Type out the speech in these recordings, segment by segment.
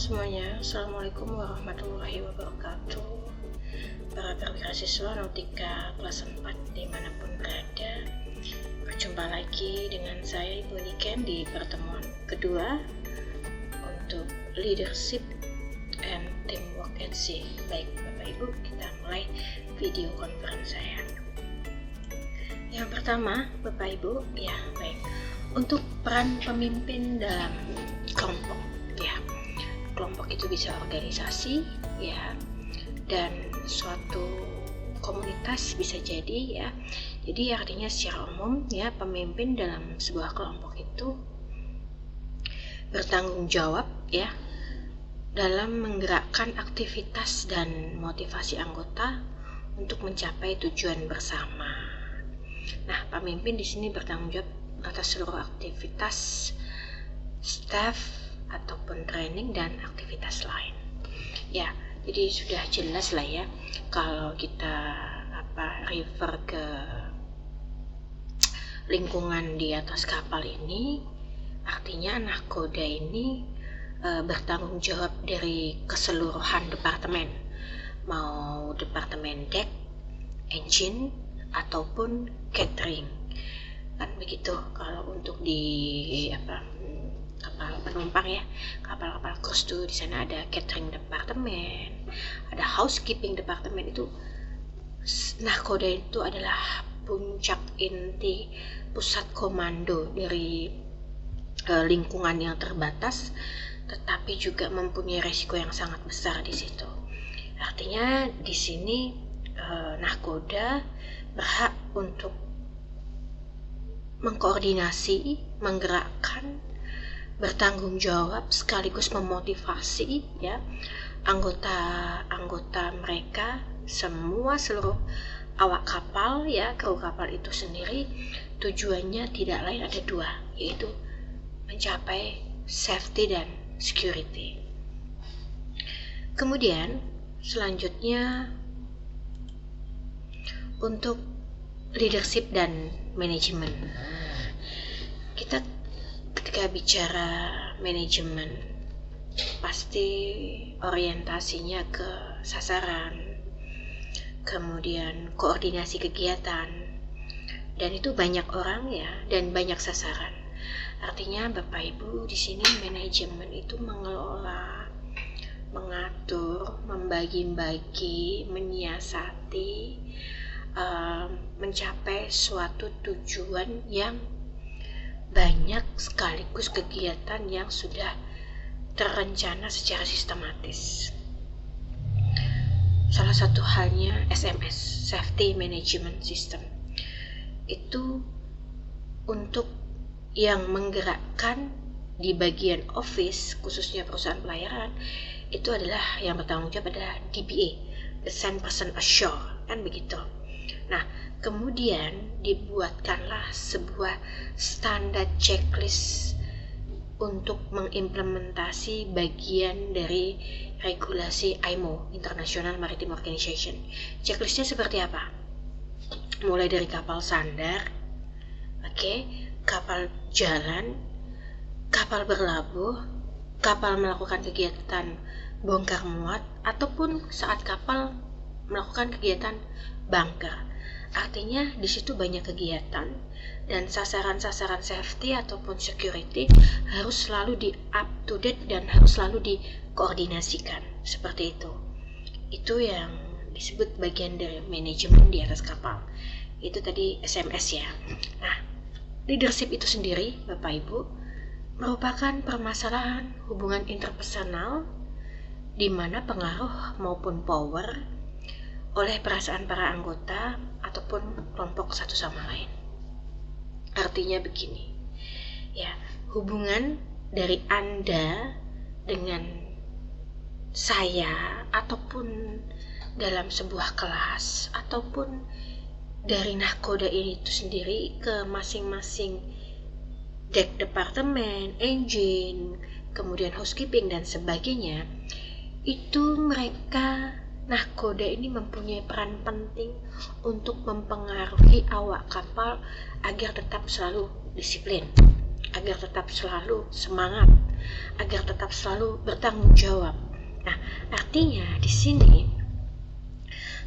semuanya, Assalamualaikum warahmatullahi wabarakatuh. Para perwira siswa Nautika kelas 4 dimanapun berada, berjumpa lagi dengan saya Ibu Niken di pertemuan kedua untuk Leadership and Teamwork at Sea. Baik Bapak Ibu, kita mulai video conference saya. Yang pertama Bapak Ibu, ya baik, untuk peran pemimpin dalam kelompok, ya. Kelompok itu bisa organisasi, ya, dan suatu komunitas bisa jadi, ya. Jadi artinya secara umum, ya, pemimpin dalam sebuah kelompok itu bertanggung jawab, ya, dalam menggerakkan aktivitas dan motivasi anggota untuk mencapai tujuan bersama. Nah, pemimpin di sini bertanggung jawab atas seluruh aktivitas staff ataupun training dan aktivitas lain. Ya, jadi sudah jelas lah ya kalau kita refer ke lingkungan di atas kapal ini, artinya nahkoda ini bertanggung jawab dari keseluruhan departemen, mau departemen deck, engine ataupun catering, kan begitu. Kalau untuk di kapal penumpang, ya, kapal-kapal cruise tuh di sana ada catering departemen, ada housekeeping departemen. Itu nahkoda itu adalah puncak inti pusat komando dari lingkungan yang terbatas, tetapi juga mempunyai resiko yang sangat besar di situ. Artinya di sini nahkoda berhak untuk mengkoordinasi, menggerakkan, bertanggung jawab sekaligus memotivasi, ya, anggota mereka, seluruh awak kapal, ya, kru kapal itu sendiri. Tujuannya tidak lain ada dua, yaitu mencapai safety dan security. Kemudian selanjutnya untuk leadership dan manajemen. Kita ketika bicara manajemen pasti orientasinya ke sasaran, kemudian koordinasi kegiatan, dan itu banyak orang, ya, dan banyak sasaran. Artinya Bapak Ibu di sini manajemen itu mengelola, mengatur, membagi-bagi, menyiasati, mencapai suatu tujuan yang banyak sekaligus kegiatan yang sudah terencana secara sistematis. Salah satu halnya SMS, Safety Management System, itu untuk yang menggerakkan di bagian office, khususnya perusahaan pelayaran, itu adalah yang bertanggung jawab adalah DPA, Descent Person Ashore, kan begitu. Nah, kemudian dibuatkanlah sebuah standar checklist untuk mengimplementasi bagian dari regulasi IMO, International Maritime Organization. Checklistnya seperti apa? Mulai dari kapal sandar, kapal jalan, kapal berlabuh, kapal melakukan kegiatan bongkar muat, ataupun saat kapal melakukan kegiatan bunker. Artinya di situ banyak kegiatan dan sasaran-sasaran safety ataupun security harus selalu di up to date dan harus selalu dikoordinasikan. Seperti itu. Itu yang disebut bagian dari manajemen di atas kapal. Itu tadi SMS, ya. Nah, leadership itu sendiri, Bapak Ibu, merupakan permasalahan hubungan interpersonal di mana pengaruh maupun power oleh perasaan para anggota ataupun kelompok satu sama lain. Artinya begini, ya, hubungan dari Anda dengan saya ataupun dalam sebuah kelas ataupun dari nahkoda ini itu sendiri ke masing-masing deck departemen, engine, kemudian housekeeping dan sebagainya, itu mereka nahkoda ini mempunyai peran penting untuk mempengaruhi awak kapal agar tetap selalu disiplin, agar tetap selalu semangat, agar tetap selalu bertanggung jawab. Nah, artinya di sini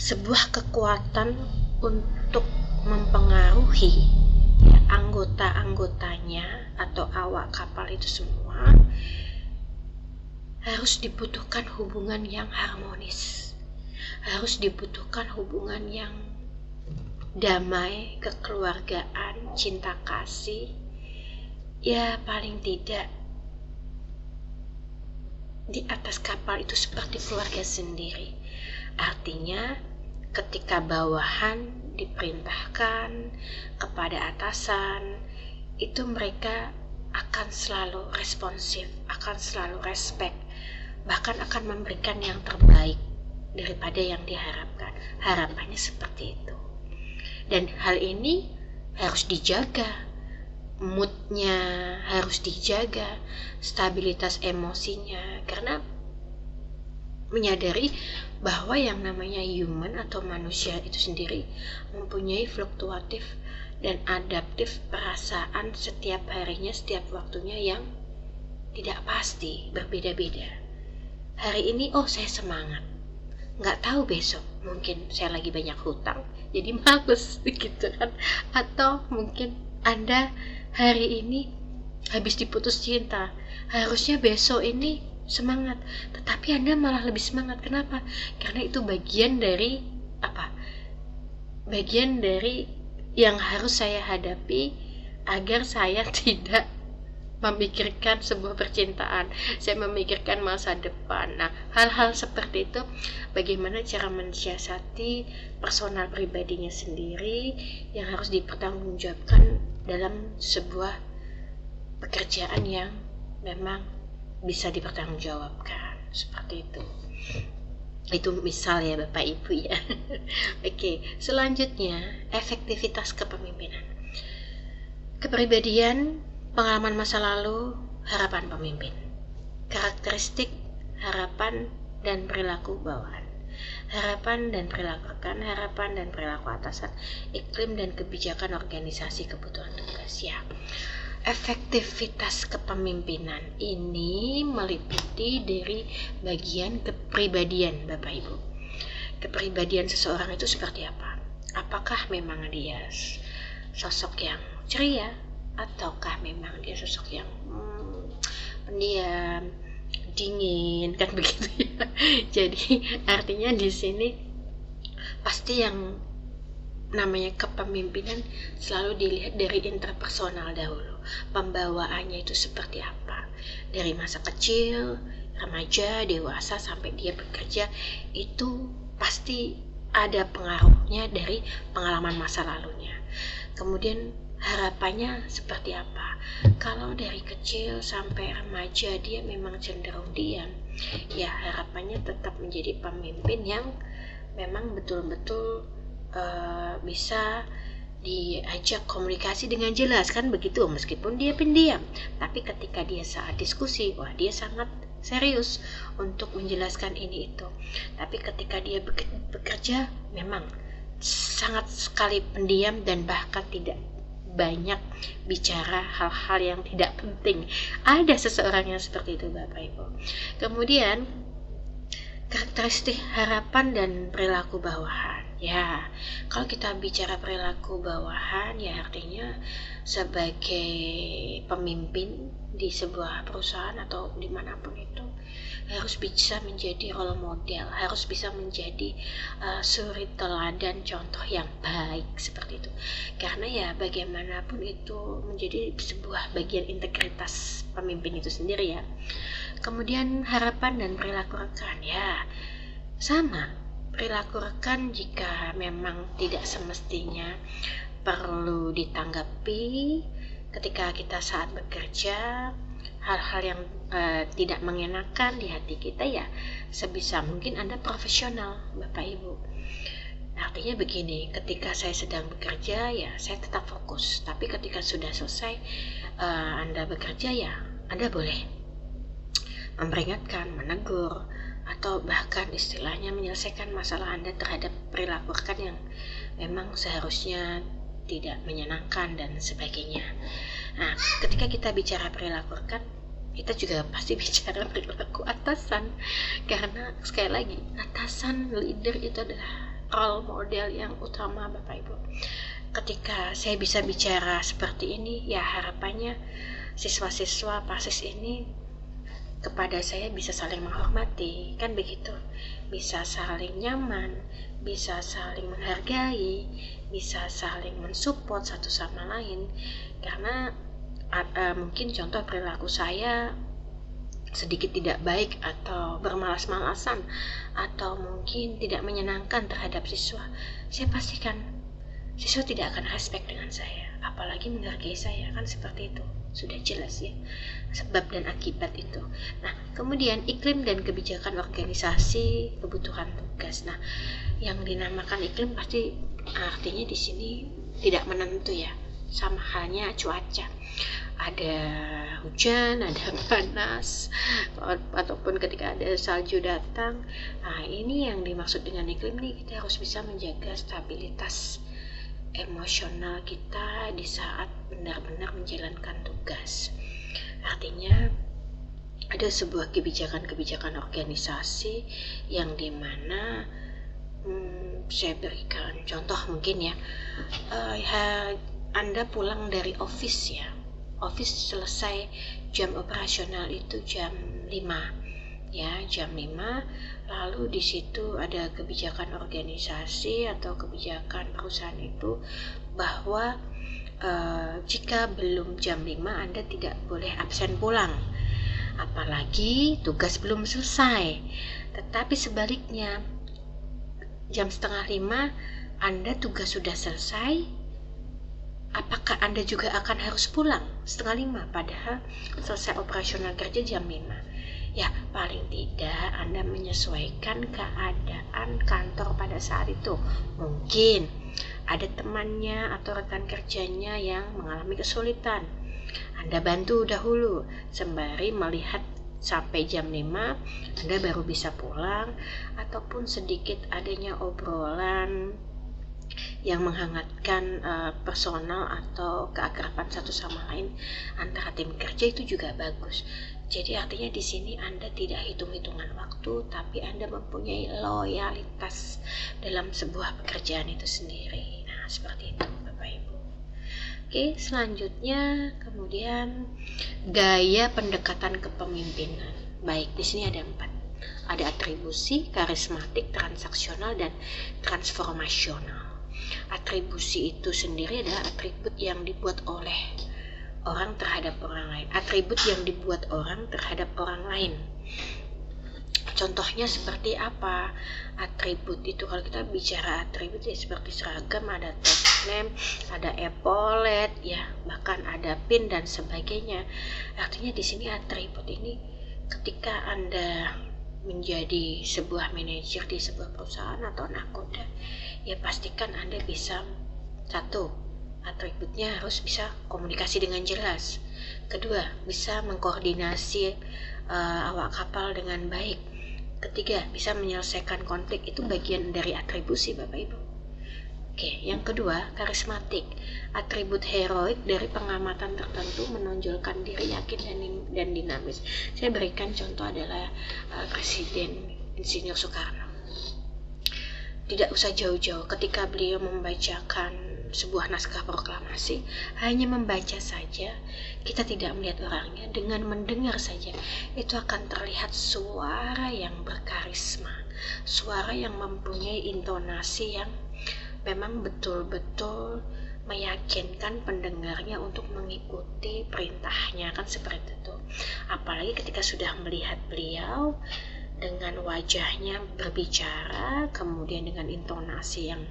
sebuah kekuatan untuk mempengaruhi ya, anggota-anggotanya atau awak kapal itu semua harus dibutuhkan hubungan yang harmonis, harus dibutuhkan hubungan yang damai, kekeluargaan, cinta kasih. Ya paling tidak di atas kapal itu seperti keluarga sendiri. Artinya ketika bawahan diperintahkan kepada atasan, itu mereka akan selalu responsif, akan selalu respect, bahkan akan memberikan yang terbaik daripada yang diharapkan. Harapannya seperti itu. Dan hal ini harus dijaga, moodnya harus dijaga, stabilitas emosinya, karena menyadari bahwa yang namanya human atau manusia itu sendiri mempunyai fluktuatif dan adaptif perasaan setiap harinya, setiap waktunya yang tidak pasti, berbeda-beda. Hari ini saya semangat, nggak tahu besok mungkin saya lagi banyak hutang jadi males gitu kan. Atau mungkin Anda hari ini habis diputus cinta, harusnya besok ini semangat, tetapi Anda malah lebih semangat. Kenapa? Karena itu bagian dari bagian dari yang harus saya hadapi agar saya tidak memikirkan sebuah percintaan, saya memikirkan masa depan. Nah, hal-hal seperti itu bagaimana cara mensiasati personal pribadinya sendiri yang harus dipertanggungjawabkan dalam sebuah pekerjaan yang memang bisa dipertanggungjawabkan, seperti itu. Itu misal ya Bapak Ibu ya. Oke, selanjutnya efektivitas kepemimpinan. Kepribadian, pengalaman masa lalu, harapan pemimpin. Karakteristik, harapan dan perilaku bawahan. Harapan dan perilaku rekan, harapan dan perilaku atasan, iklim dan kebijakan organisasi, kebutuhan tugas ya. Efektivitas kepemimpinan ini meliputi dari bagian kepribadian Bapak Ibu. Kepribadian seseorang itu seperti apa? Apakah memang dia sosok yang ceria, ataukah memang dia sosok yang pendiam, dingin, kan begitu ya. Jadi artinya di sini pasti yang namanya kepemimpinan selalu dilihat dari interpersonal dahulu. Pembawaannya itu seperti apa? Dari masa kecil, remaja, dewasa sampai dia bekerja, itu pasti ada pengaruhnya dari pengalaman masa lalunya. Kemudian harapannya seperti apa? Kalau dari kecil sampai remaja dia memang cenderung diam, ya harapannya tetap menjadi pemimpin yang memang betul-betul bisa diajak komunikasi dengan jelas, kan begitu, meskipun dia pendiam. Tapi ketika dia saat diskusi, wah dia sangat serius untuk menjelaskan ini itu. Tapi ketika dia bekerja memang sangat sekali pendiam dan bahkan tidak banyak bicara hal-hal yang tidak penting. Ada seseorang yang seperti itu Bapak Ibu. Kemudian karakteristik harapan dan perilaku bawahan. Ya, kalau kita bicara perilaku bawahan ya artinya sebagai pemimpin di sebuah perusahaan atau dimanapun itu harus bisa menjadi role model, harus bisa menjadi suri teladan, contoh yang baik seperti itu. Karena ya bagaimanapun itu menjadi sebuah bagian integritas pemimpin itu sendiri ya. Kemudian harapan dan perilaku rekan ya sama. Perilaku rekan jika memang tidak semestinya perlu ditanggapi ketika kita saat bekerja, hal-hal yang tidak mengenakan di hati kita ya sebisa mungkin Anda profesional Bapak Ibu. Artinya begini, ketika saya sedang bekerja ya saya tetap fokus, tapi ketika sudah selesai Anda bekerja ya Anda boleh memperingatkan, menegur, atau bahkan istilahnya menyelesaikan masalah Anda terhadap perilaku rekan yang memang seharusnya tidak menyenangkan dan sebagainya. Nah, ketika kita bicara perilaku rekan, kita juga pasti bicara perilaku atasan, karena sekali lagi atasan, leader itu adalah role model yang utama Bapak Ibu. Ketika saya bisa bicara seperti ini, ya harapannya siswa-siswa PASIS ini kepada saya bisa saling menghormati, kan begitu, bisa saling nyaman, bisa saling menghargai, bisa saling mensupport satu sama lain. Karena mungkin contoh perilaku saya sedikit tidak baik atau bermalas-malasan atau mungkin tidak menyenangkan terhadap siswa, saya pastikan siswa tidak akan respect dengan saya, apalagi menghargai saya, kan seperti itu, sudah jelas ya sebab dan akibat itu. Nah, kemudian iklim dan kebijakan organisasi, kebutuhan tugas. Nah, yang dinamakan iklim pasti artinya di sini tidak menentu ya, sama halnya cuaca. Ada hujan, ada panas, ataupun ketika ada salju datang. Nah, ini yang dimaksud dengan iklim nih, kita harus bisa menjaga stabilitas emosional kita di saat benar-benar menjalankan tugas. Artinya ada sebuah kebijakan-kebijakan organisasi yang dimana saya berikan contoh mungkin ya, Anda pulang dari office ya, office selesai jam operasional itu jam 5 ya, jam 5, lalu di situ ada kebijakan organisasi atau kebijakan perusahaan itu bahwa jika belum jam 5 Anda tidak boleh absen pulang, apalagi tugas belum selesai. Tetapi sebaliknya, jam 4:30 Anda tugas sudah selesai, apakah Anda juga akan harus pulang 4:30 padahal selesai operasional kerja jam 5? Ya, paling tidak Anda menyesuaikan keadaan kantor pada saat itu. Mungkin ada temannya atau rekan kerjanya yang mengalami kesulitan, Anda bantu dahulu sembari melihat sampai jam 5 Anda baru bisa pulang, ataupun sedikit adanya obrolan yang menghangatkan personal atau keakraban satu sama lain antara tim kerja, itu juga bagus. Jadi artinya di sini Anda tidak hitung-hitungan waktu, tapi Anda mempunyai loyalitas dalam sebuah pekerjaan itu sendiri. Nah, seperti itu Bapak Ibu. Oke, selanjutnya kemudian gaya pendekatan kepemimpinan. Baik, di sini ada 4. Ada atribusi, karismatik, transaksional, dan transformasional. Atribusi itu sendiri adalah atribut yang dibuat oleh orang terhadap orang lain, atribut yang dibuat orang terhadap orang lain. Contohnya seperti apa? Atribut itu, kalau kita bicara atribut ya seperti seragam, ada top name, ada epaulet, ya bahkan ada pin dan sebagainya. Artinya di sini atribut ini ketika Anda menjadi sebuah manajer di sebuah perusahaan atau nakoda, ya pastikan Anda bisa, satu, atributnya harus bisa komunikasi dengan jelas. Kedua, bisa mengkoordinasi awak kapal dengan baik. Ketiga, bisa menyelesaikan konflik. Itu bagian dari atribusi Bapak Ibu. Oke, yang kedua, karismatik. Atribut heroik dari pengamatan tertentu, menonjolkan diri yakin dan dinamis. Saya berikan contoh adalah Presiden Insinyur Soekarno. Tidak usah jauh-jauh, ketika beliau membacakan sebuah naskah proklamasi, hanya membaca saja, kita tidak melihat orangnya, dengan mendengar saja itu akan terlihat suara yang berkarisma, suara yang mempunyai intonasi yang memang betul-betul meyakinkan pendengarnya untuk mengikuti perintahnya, kan seperti itu. Apalagi ketika sudah melihat beliau dengan wajahnya berbicara, kemudian dengan intonasi yang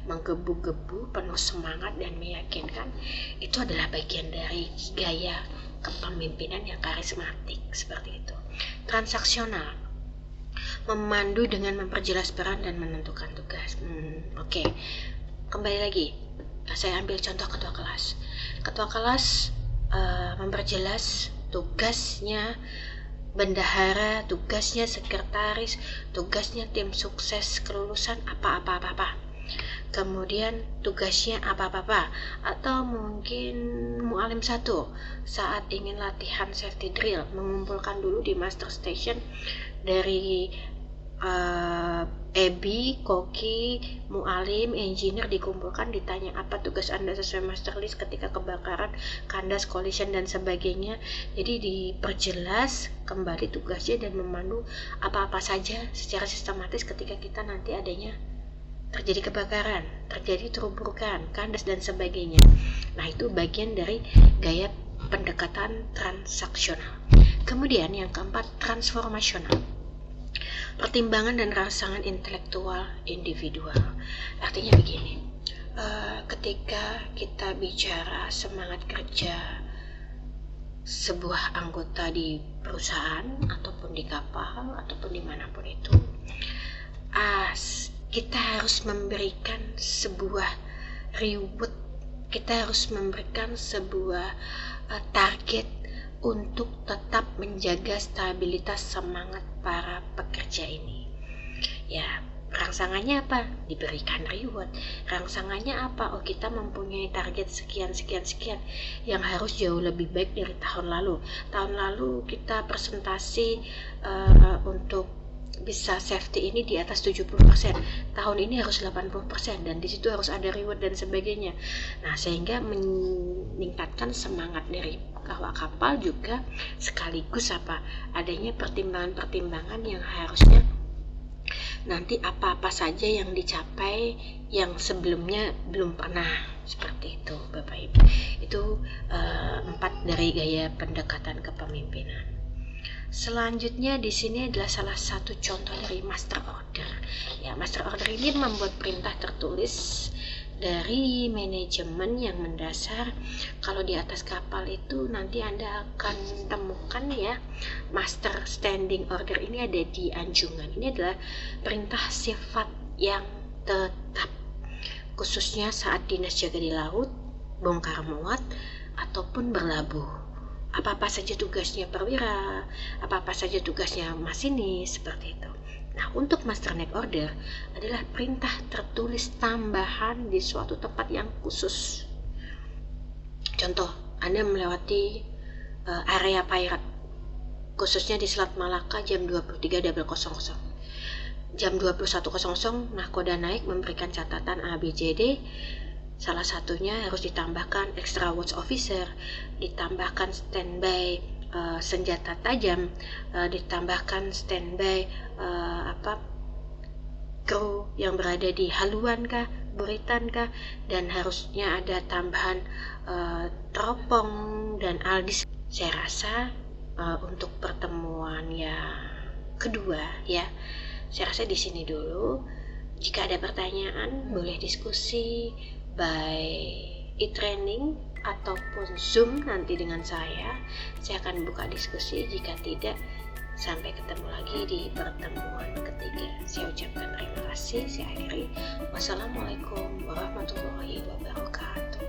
menggebu-gebu, penuh semangat dan meyakinkan, itu adalah bagian dari gaya kepemimpinan yang karismatik, seperti itu. Transaksional, memandu dengan memperjelas peran dan menentukan tugas. Oke. Kembali lagi, saya ambil contoh ketua kelas. Ketua kelas memperjelas tugasnya bendahara, tugasnya sekretaris, tugasnya tim sukses kelulusan, apa. kemudian tugasnya apa-apa, atau mungkin mualim 1 saat ingin latihan safety drill mengumpulkan dulu di master station dari EBI, koki, mualim, engineer dikumpulkan, ditanya apa tugas Anda sesuai master list ketika kebakaran, kandas, collision dan sebagainya. Jadi diperjelas kembali tugasnya dan memandu apa-apa saja secara sistematis ketika kita nanti adanya terjadi kebakaran, terjadi terumpukan, kandas dan sebagainya. Nah, itu bagian dari gaya pendekatan transaksional. Kemudian yang keempat, transformasional. Pertimbangan dan rangsangan intelektual individual. Artinya begini, ketika kita bicara semangat kerja sebuah anggota di perusahaan ataupun di kapal ataupun dimanapun itu, kita harus memberikan sebuah reward, kita harus memberikan sebuah target untuk tetap menjaga stabilitas semangat para pekerja ini. Ya, rangsangannya apa? Diberikan reward. Rangsangannya apa? Oh, kita mempunyai target sekian yang harus jauh lebih baik dari tahun lalu. Tahun lalu kita presentasi untuk bisa safety ini di atas 70%. Tahun ini harus 80% dan di situ harus ada reward dan sebagainya. Nah, sehingga meningkatkan semangat dari awak kapal juga sekaligus adanya pertimbangan-pertimbangan yang harusnya nanti apa-apa saja yang dicapai yang sebelumnya belum pernah, seperti itu Bapak Ibu. Itu 4 dari gaya pendekatan kepemimpinan. Selanjutnya di sini adalah salah satu contoh dari master order. Ya, master order ini membuat perintah tertulis dari manajemen yang mendasar. Kalau di atas kapal itu nanti Anda akan temukan ya, master standing order ini ada di anjungan. Ini adalah perintah sifat yang tetap, khususnya saat dinas jaga di laut, bongkar muat, ataupun berlabuh. Apa-apa saja tugasnya perwira, apa-apa saja tugasnya masinis, seperti itu. Nah, untuk master neck order adalah perintah tertulis tambahan di suatu tempat yang khusus. Contoh, Anda melewati area pirate, khususnya di Selat Malaka jam 23.00. Jam 21.00 nahkoda naik memberikan catatan ABCD. Salah satunya harus ditambahkan extra watch officer, ditambahkan standby senjata tajam, ditambahkan standby kru yang berada di haluan kah, buritan kah, dan harusnya ada tambahan teropong dan aldis. Saya rasa untuk pertemuan yang kedua ya, saya rasa di sini dulu. Jika ada pertanyaan boleh diskusi by e-training ataupun Zoom nanti dengan saya akan buka diskusi. Jika tidak, sampai ketemu lagi di pertemuan ketiga. Saya ucapkan terima kasih. Saya akhiri. Wassalamualaikum warahmatullahi wabarakatuh.